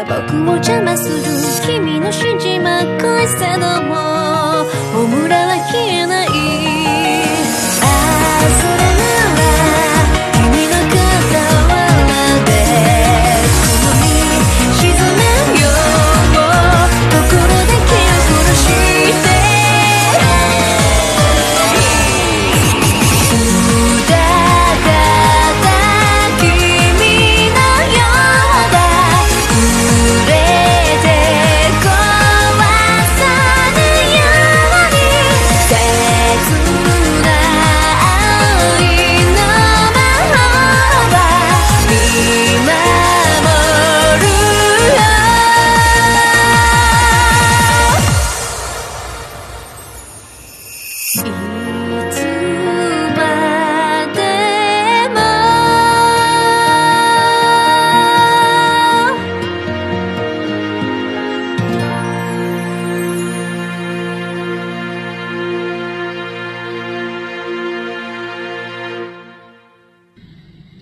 が僕を邪魔する君の指示まっこいさども炎は消えないああそれなら君の傍らで共に沈めようところで気を殺して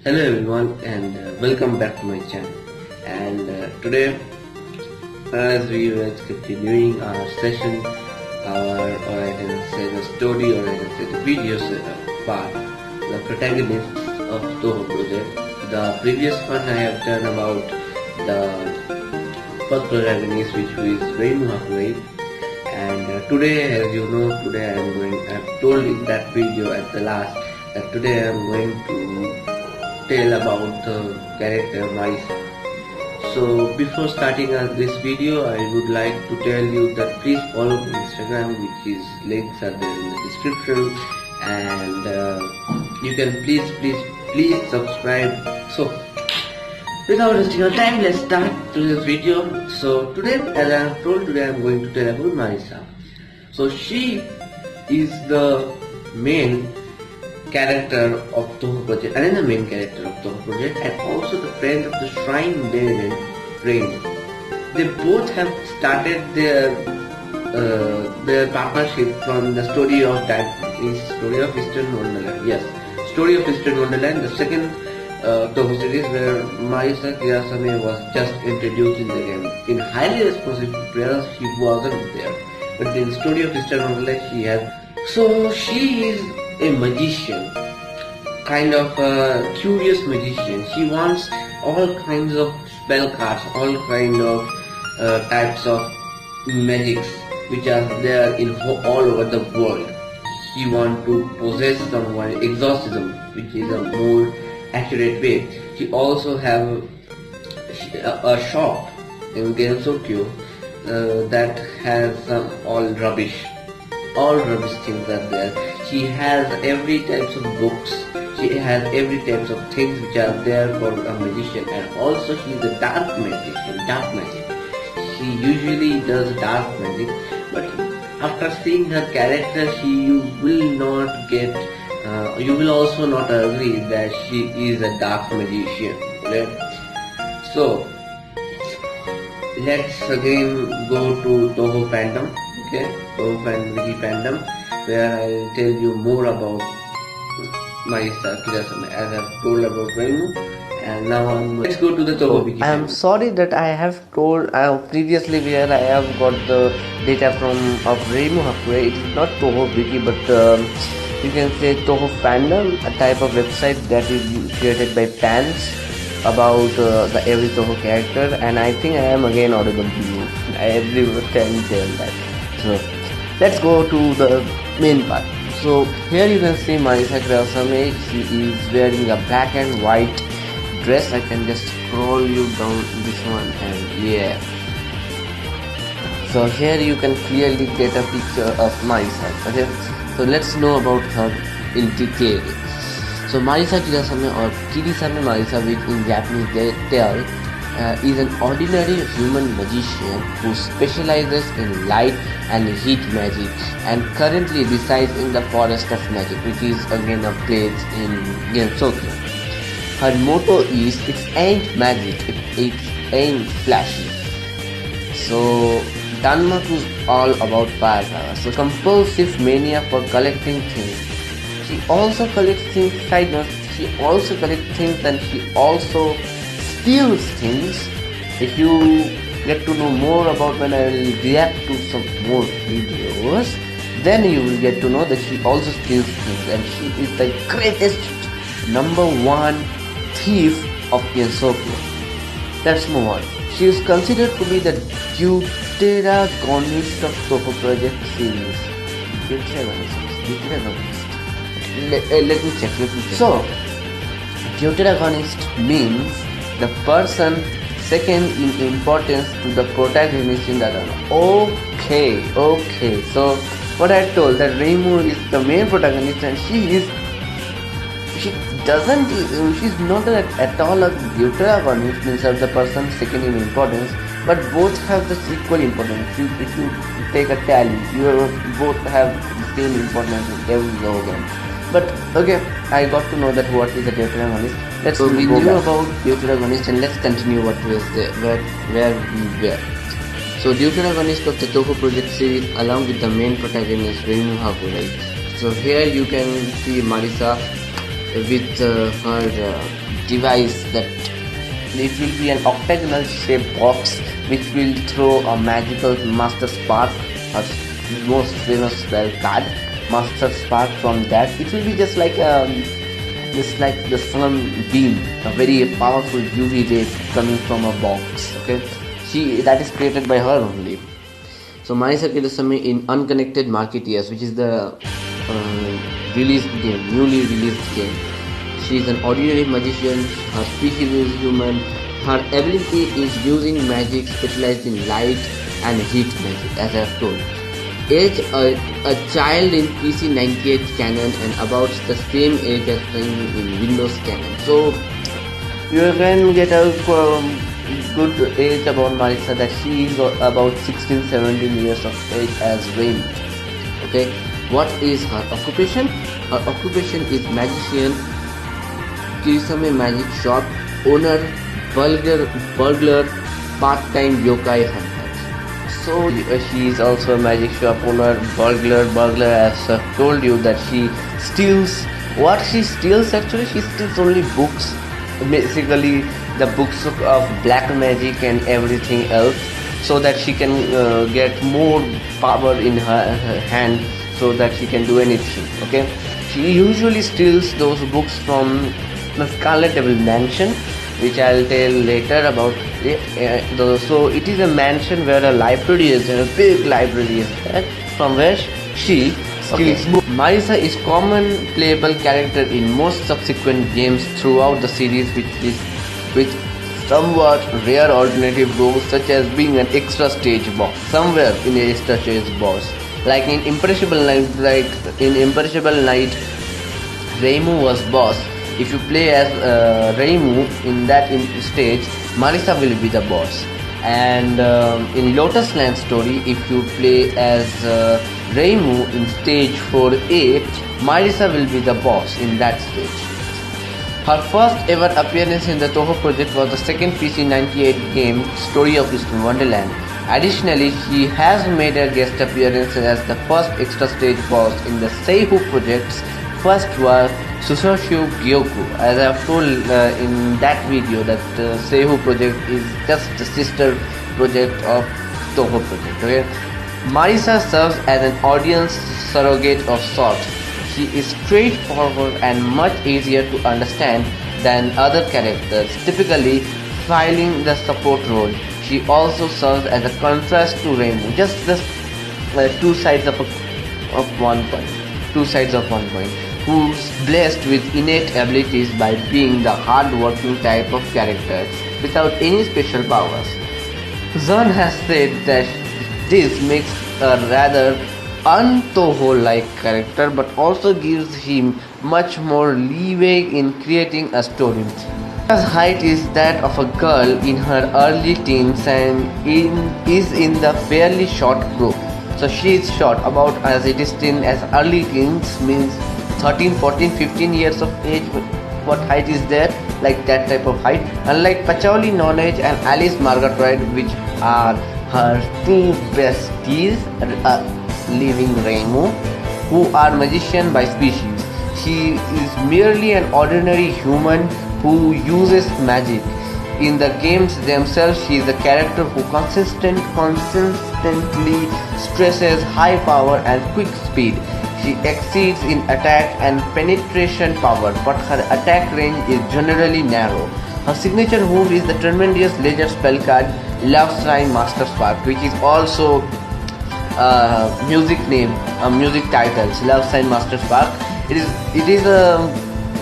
Hello everyone and welcome back to my channel and today as we were continuing our session or I can say the story or I can say the videos part the protagonists of Touhou project. The previous one I have done about the first protagonist which is Reimu Hakuei and today as you know today I have told in that video at the last that today I am going to tell about the character Marisa. So before starting this video I would like to tell you that please follow my Instagram, which is links are there in the description, and you can please subscribe. So without wasting your time, let's start to this video. So today, as I have told, today I am going to tell about Marisa. So she is the main character of Touhou project, another main character of Touhou project, and also the friend of the shrine David Rain. They both have started their partnership from the story of Eastern Wonderland. Yes, story of Eastern Wonderland, the second Touhou series where Marisa Kirasame was just introduced in the game. In highly responsive players, she wasn't there, but in story of Eastern Wonderland, she has. So she is a magician, kind of a curious magician. She wants all kinds of spell cards, all kind of types of magics which are there in all over the world. She wants to possess someone, exorcism, which is a more accurate way. She also have a shop in Gensokyo that has some all rubbish things are there. She has every types of books, she has every types of things which are there for a magician, and also she is a dark magic. She usually does dark magic, but after seeing her character you will also not agree that she is a dark magician, right? So let's again go to Touhou fandom, okay? Touhou fandom, where I will tell you more about Marisa Kirasame as I have told about Reimu, and now let's go to the Touhou wiki. I am sorry that I have told previously where I have got the data from of Reimu Hakuei. It is not Touhou wiki, but you can say Touhou fandom, a type of website that is created by fans about the every Touhou character, and I think I am again audible to you. Every time tell that. So let's go to the main part. So here you can see Marisa Kirasame. She is wearing a black and white dress. I can just scroll you down this one, and yeah. So here you can clearly get a picture of Marisa. Okay, so let's know about her in detail. So Marisa Kirasame or Kirasame Marisa, which in Japanese they tell, is an ordinary human magician who specializes in light and heat magic and currently resides in the forest of magic, which is again a place in Gensokyo. Her motto is, "It ain't magic, it ain't flashy." So Denmark is all about power, so compulsive mania for collecting things. She also collects things, side note, she also collects things and she also steals things if you get to know more about when I will react to some more videos, then you will get to know that she also steals things and she is the greatest #1 thief of Ethiopia. Let's move on. She is considered to be the deuteragonist of Touhou project series. Deuteragonist. Let me check. So, deuteragonist means the person second in importance to the protagonist in the drama. Okay. So, what I told that Reimu is the main protagonist and she's not at all a deuteragonist, means of the person second in importance, but both have the equal importance. If you take a tally, you both have the same importance in every game. But okay, I got to know that what is a deuteragonist. So we knew about deuteragonist and let's continue what was there, where we were. So deuteragonist of the Touhou project series along with the main protagonist Reimu Haku, right? So here you can see Marisa with her device that it will be an octagonal shaped box which will throw a magical Master Spark, her most famous spell card, Master Spark. From that it will be just like the sun beam, a very powerful UV ray coming from a box. Okay, that is created by her only. So Marisa Kirasame in Unconnected Marketeers, which is the newly released game. She is an ordinary magician, her species is human, her ability is using magic specialized in light and heat magic, as I have told. Age a child in PC 98 canon and about the same age as in Windows canon. So you can get a good age about Marisa, that she is about 16-17 years of age as Rain. Okay, what is her occupation? Her occupation is magician, Kirasame magic shop owner, burglar, part-time yokai hunter. So she is also a magic shop owner, burglar. As I told you that she steals. What she steals actually? She steals only books, basically the books of black magic and everything else, so that she can get more power in her hand, so that she can do anything. Okay, she usually steals those books from the Scarlet Devil Mansion, which I'll tell later about. So it is a mansion where a library is, a big library is there, from where she steals books. Marisa is common playable character in most subsequent games throughout the series, with somewhat rare alternative roles such as being an extra stage boss, somewhere in an extra stage boss, like in Imperishable Night. Reimu was boss. If you play as Reimu in that stage, Marisa will be the boss. And in Lotus Land story, if you play as Reimu in stage 4A, Marisa will be the boss in that stage. Her first ever appearance in the Touhou project was the second PC 98 game, Story of Eastern Wonderland. Additionally, she has made a guest appearance as the first extra stage boss in the Touhou project's first was Susoshu Gyoku. As I have told in that video, that Touhou project is just the sister project of Touhou project. Okay? Marisa serves as an audience surrogate of sorts. She is straightforward and much easier to understand than other characters, typically filling the support role. She also serves as a contrast to Reimu, just two sides of one coin. Who's blessed with innate abilities by being the hard-working type of character without any special powers. Zahn has said that this makes a rather un-Touhou-like character, but also gives him much more leeway in creating a story. Her height is that of a girl in her early teens and is in the fairly short group. So she is short, about as it is as early teens, means 13, 14, 15 years of age. What height is there? Like that type of height. Unlike Pachauli Knowledge and Alice Margaret, which are her two besties, leaving Reimu, who are magician by species. She is merely an ordinary human who uses magic. in the games themselves, she is a character who consistently stresses high power and quick speed. She exceeds in attack and penetration power, but her attack range is generally narrow. Her signature move is the tremendous laser spell card Love Sign Master Spark, which is also music name, music titles. Love Sign Master Spark. It is a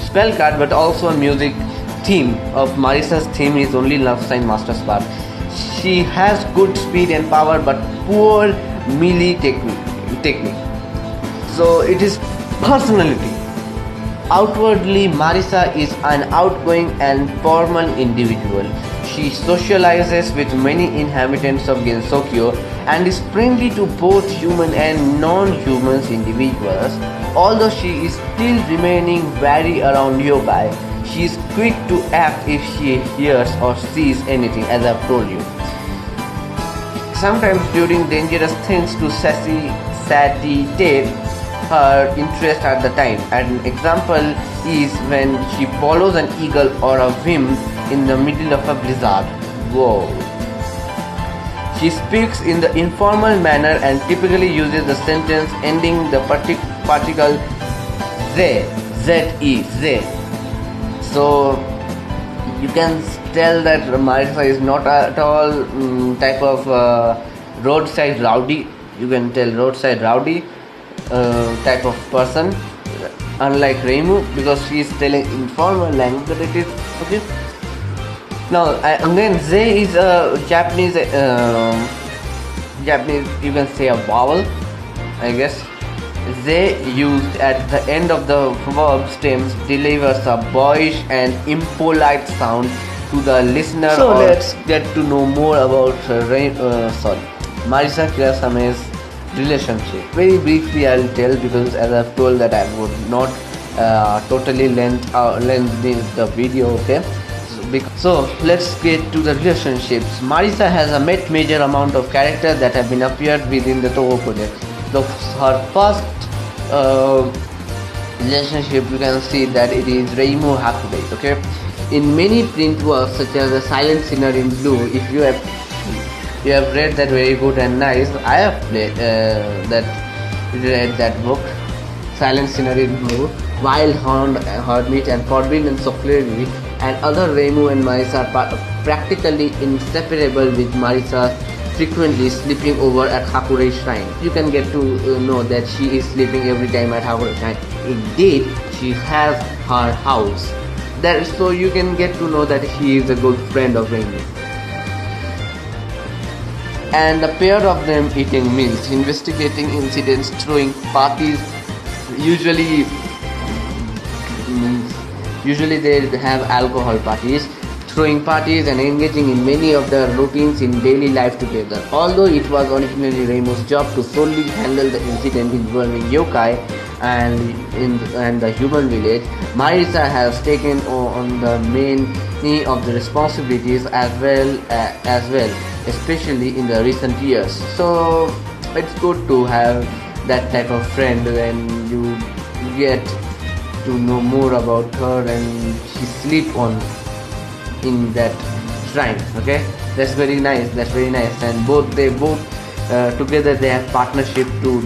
spell card, but also a music theme of Marisa's theme is only Love Sign Master Spark. She has good speed and power, but poor melee technique. So it is personality. Outwardly, Marisa is an outgoing and formal individual. She socializes with many inhabitants of Gensokyo and is friendly to both human and non-human individuals. Although she is still remaining wary around yokai, she is quick to act if she hears or sees anything, as I've told you. Sometimes during dangerous things to satiate her interest at the time. An example is when she follows an eagle or a whim in the middle of a blizzard. Whoa. She speaks in the informal manner and typically uses the sentence ending the particle ze, Z-E, ze. So you can tell that Marisa is not at all type of roadside rowdy. You can tell roadside rowdy type of person, unlike Reimu, because she is telling informal language that it is okay. Now again, ze is a Japanese you can say a vowel, I guess. Ze used at the end of the verb stems delivers a boyish and impolite sound to the listener. So let's get to know more about Marisa Kirasame's relationship. Very briefly I'll tell, because as I've told that I would not totally length the video, okay? So let's get to the relationships. Marisa has a major amount of characters that have been appeared within the Touhou project. Her first relationship, you can see that it is Reimu Hakurei, okay? In many print works such as The Silent Sinner in Blue, if you have read that, very good and nice. I have read that book, Silent Sinner in Blue, Wild Hermit and Forbidden of Slavery, and other. Reimu and Marisa are practically inseparable, with Marisa frequently sleeping over at Hakurei Shrine. You can get to know that she is sleeping every time at Hakurei Shrine. Indeed, she has her house there, so you can get to know that she is a good friend of Reimu. And the pair of them eating meals, investigating incidents, throwing parties. Usually they have alcohol parties, throwing parties and engaging in many of the routines in daily life together. Although it was originally Reimu's job to solely handle the incident involving yokai and the human village, Marisa has taken on the many of the responsibilities as well, especially in the recent years. So it's good to have that type of friend when you get to know more about her and she sleep in that shrine. Okay, that's very nice. And they both together they have partnership to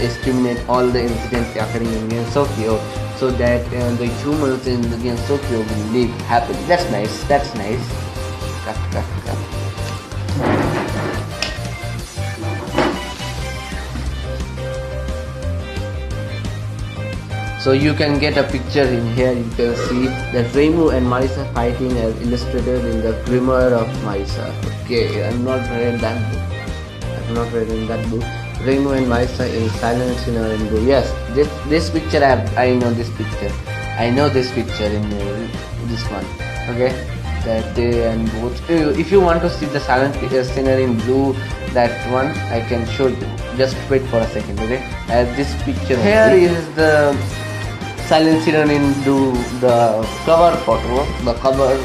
exterminate all the incidents occurring in Gensokyo, so that the humans in the Gensokyo will live happily. That's nice. Cut. So you can get a picture in here. You can see that Reimu and Marisa fighting as illustrated in the Grimoire of Marisa. Okay, I'm not read that book. Reimu and Marisa in Silent Sinner in Blue. Yes, this picture I know this picture. I know this picture in this one. Okay, that they and both. If you want to see the Silent Sinner in Blue, that one I can show you. Just wait for a second. Okay, this picture here is the Silent Sinner in Blue, the cover photo, the cover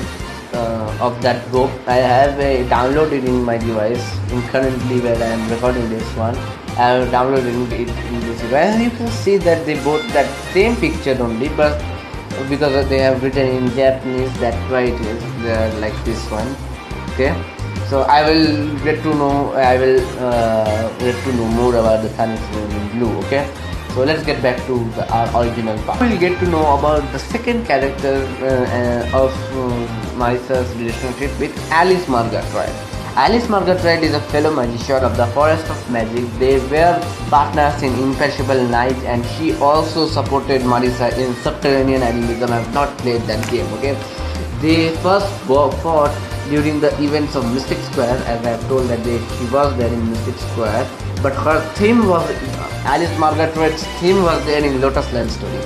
of that book. I have downloaded in my device. Currently, where I am recording this one, I have downloaded it in this device. You can see that they both that same picture only, but because they have written in Japanese, that's why it is like this one. Okay, so I will get to know more about the sun is in blue. Okay, so let's get back to our original part. We'll get to know about the second character of Marisa's relationship with Alice Murgatroyd. Alice Murgatroyd is a fellow magician of the Forest of Magic. They were partners in Imperishable Night, and she also supported Marisa in Subterranean Animism. I have not played that game. Okay, they first fought during the events of Mystic Square, as I have told that she was there in Mystic Square, but her theme was Alice Murgatroyd's theme was there in Lotus Land Story,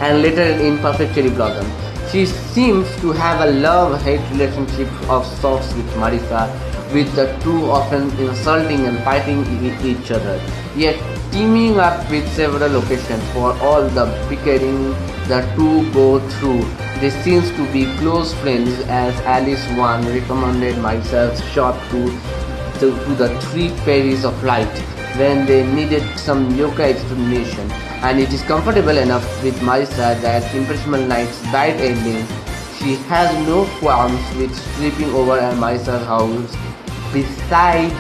and later in Perfect Cherry Blossom. She seems to have a love-hate relationship of sorts with Marisa, with the two often insulting and fighting each other, yet teaming up with several occasions for all the bickering the two go through. They seems to be close friends, as Alice once recommended Marisa's shop to the three fairies of light when they needed some yokai explanation, and it is comfortable enough with Marisa that Imperishable Night's bright ending. She has no qualms with sleeping over at Marisa's house beside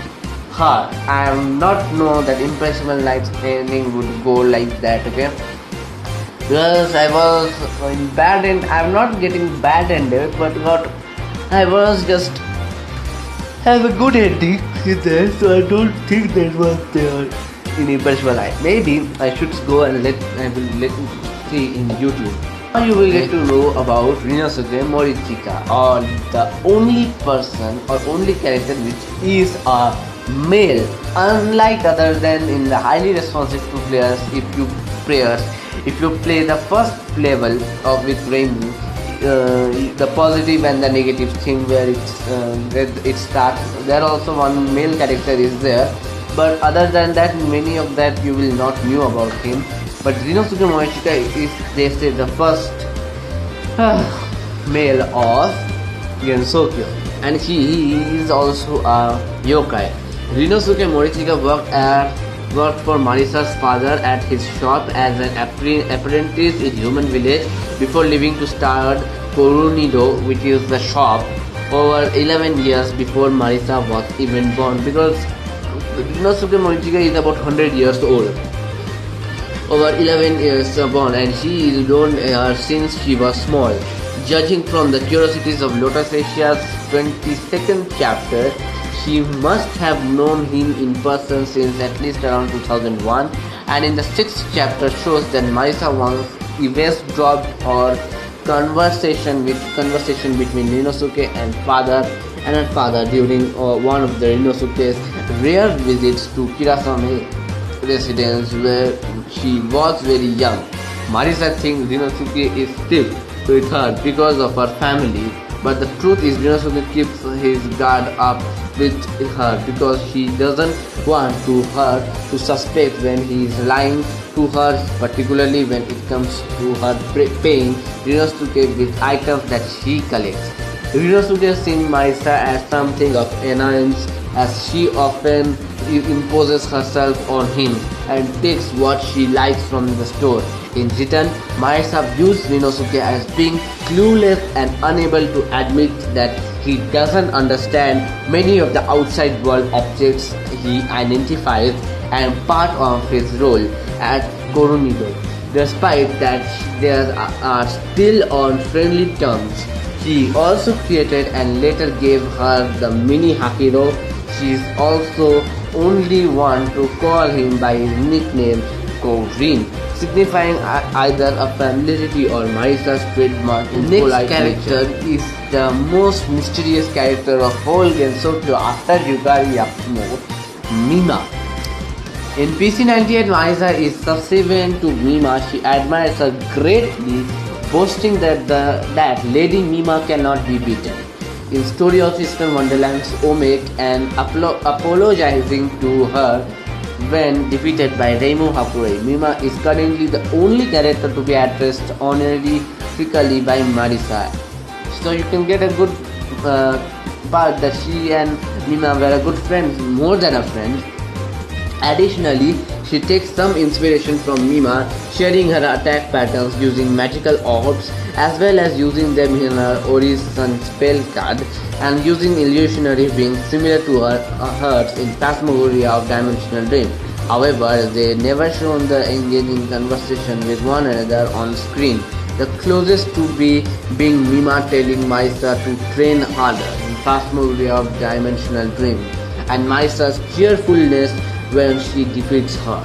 her. I am not know that Imperishable Night's ending would go like that. Okay, because I was in bad end. I'm not getting bad ended, but I was just have a good ending in there, so I don't think that was there in Imperishable Light. Maybe I should go and I will let you see in YouTube. Now you will get to know about Rinosuke Morichika, or the only person or only character which is a male, unlike other than in the highly responsive to players. If you play the first level of with Rainbow, the positive and the negative thing where it starts, there also one male character is there, but other than that, many of that you will not knew about him. But Rinosuke Morichika is, they say, the first male of Gensokyo, and he is also a yokai. Rinosuke Morichika worked for Marisa's father at his shop as an apprentice in Human Village before leaving to start Korunido, which is the shop, over 11 years before Marisa was even born, because Rinosuke Morichika is about 100 years old, over 11 years born, and she is known since she was small. Judging from the Curiosities of Lotus Asia's 22nd chapter, she must have known him in person since at least around 2001, and in the 6th chapter shows that Marisa once eavesdropped or conversation between Rinosuke and her father during one of the Rinosuke's rare visits to Kirasame residence, where she was very young. Marisa thinks Rinosuke is still with her because of her family, but the truth is Rinosuke keeps his guard up with her because he doesn't want her to suspect when he is lying to her, particularly when it comes to her paying Rinosuke with items that she collects. Rinosuke sees Marisa as something of annoyance, as she often imposes herself on him and takes what she likes from the store. In return, Marisa views Rinosuke as being clueless and unable to admit that he doesn't understand many of the outside world objects he identifies, and part of his role at Korunido. Despite that, they are still on friendly terms. He also created and later gave her the mini Hakiro. She is also only one to call him by his nickname Korin, signifying either a familiarity or Marisa's trademark. The next character is the most mysterious character of whole Gensokyo after Yugari Yakumo, Mima. In PC98, Marisa is subservient to Mima. She admires her greatly, boasting that Lady Mima cannot be beaten. In Story of Eastern Wonderland's Omek, and apologizing to her when defeated by Reimu Hakure. Mima is currently the only character to be addressed honorifically by Marisa. So you can get a good part that she and Mima were a good friends, more than a friend. Additionally, she takes some inspiration from Mima, sharing her attack patterns using magical orbs as well as using them in her Orison spell card and using illusionary wings similar to hers in Phantasmagoria of Dimensional Dream. However, they never shown the engaging conversation with one another on screen. The closest to being Mima telling Marisa to train harder in Phantasmagoria of Dimensional Dream and Marisa's cheerfulness when she defeats her.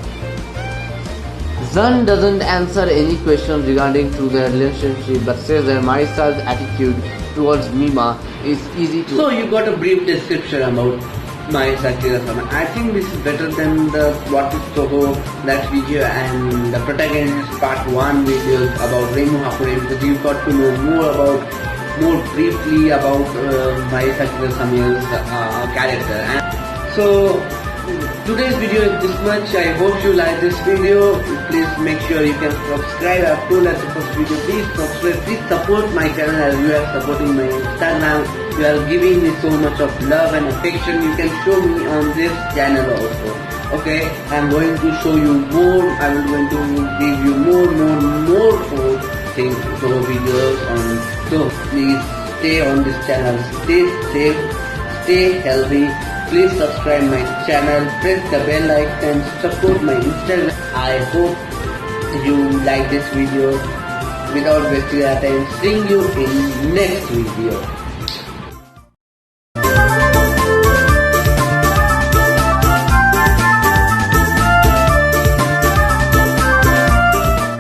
Zun doesn't answer any questions regarding to their relationship but says that Marisa's attitude towards Mima is easy to... So you got a brief description about Marisa Kirasame. I think this is better than the What is Touhou, that video, and the protagonist part 1 videos about Reimu Hakure, because you got to know more briefly about Marisa Kirasame's character. And so today's video is this much. I hope you like this video. Please make sure you can subscribe. I've told us the first video. Please subscribe. Please support my channel as you are supporting my Instagram. You are giving me so much of love and affection. You can show me on this channel also. Okay, I'm going to show you more. I'm going to give you more things, videos on. So please stay on this channel. Stay safe. Stay healthy. Please subscribe my channel, press the bell icon, support my Instagram. I hope you like this video. Without wasting our time, seeing you in next video.